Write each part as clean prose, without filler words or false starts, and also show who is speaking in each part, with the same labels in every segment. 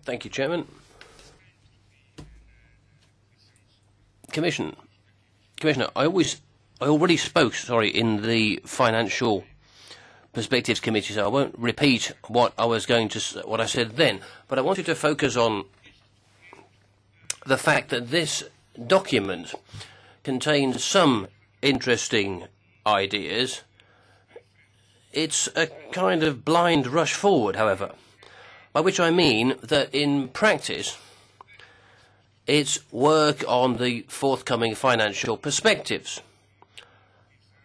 Speaker 1: Thank you, Chairman. Commissioner, I already spoke, in the Financial Perspectives Committee, so I won't repeat what I said then. But I wanted to focus on the fact that this document contains some interesting ideas. It's a kind of blind rush forward, however, by which I mean that in practice it's work on the forthcoming financial perspectives.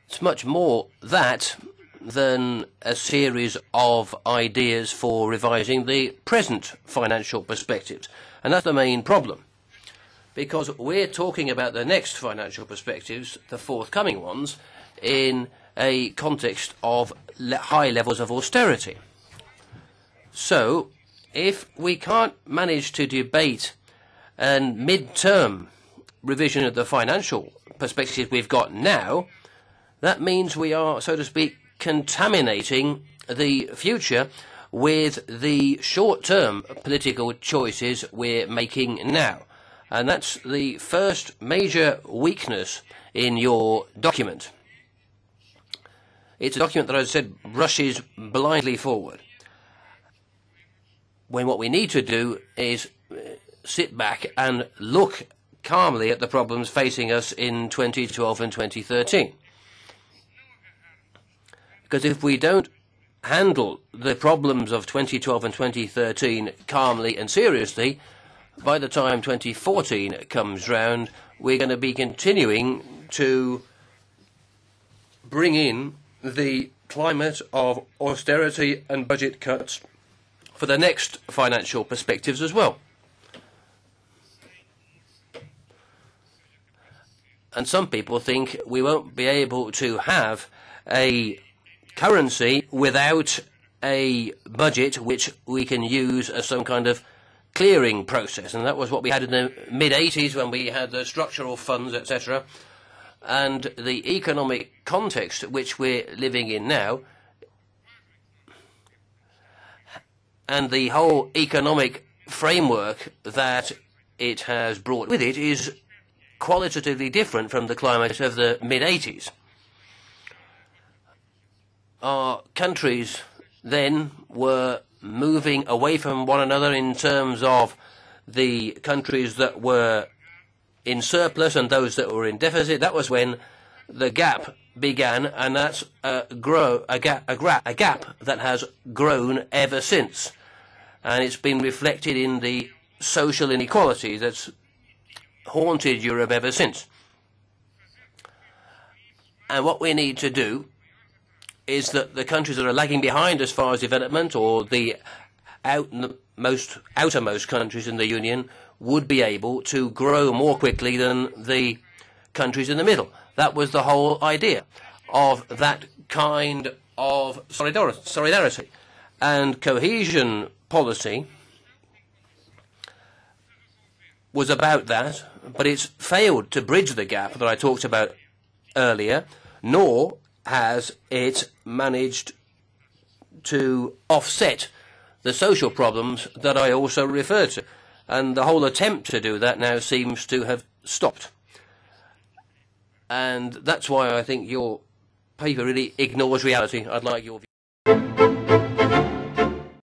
Speaker 1: It's much more that than a series of ideas for revising the present financial perspectives. And that's the main problem, because we're talking about the next financial perspectives, the forthcoming ones, in a context of high levels of austerity. So, if we can't manage to debate a mid-term revision of the financial perspectives we've got now, that means we are, so to speak, contaminating the future with the short-term political choices we're making now. And that's the first major weakness in your document. It's a document that, as I said, rushes blindly forward, when what we need to do is sit back and look calmly at the problems facing us in 2012 and 2013. Because if we don't handle the problems of 2012 and 2013 calmly and seriously, by the time 2014 comes round, we're going to be continuing to bring in the climate of austerity and budget cuts for the next financial perspectives as well. And some people think we won't be able to have a currency without a budget which we can use as some kind of clearing process. And that was what we had in the mid-80s when we had the structural funds, etc. And the economic context which we're living in now, and the whole economic framework that it has brought with it, is qualitatively different from the climate of the mid-80s. Our countries then were moving away from one another in terms of the countries that were in surplus and those that were in deficit. That was when the gap began, and that's a gap that has grown ever since. And it's been reflected in the social inequality that's haunted Europe ever since. And what we need to do is that the countries that are lagging behind as far as development, or the outermost countries in the Union, would be able to grow more quickly than the countries in the middle. That was the whole idea of that kind of solidarity. And cohesion policy was about that, but it's failed to bridge the gap that I talked about earlier, nor has it managed to offset the social problems that I also referred to. And the whole attempt to do that now seems to have stopped. And that's why I think your paper really ignores reality. I'd like your view.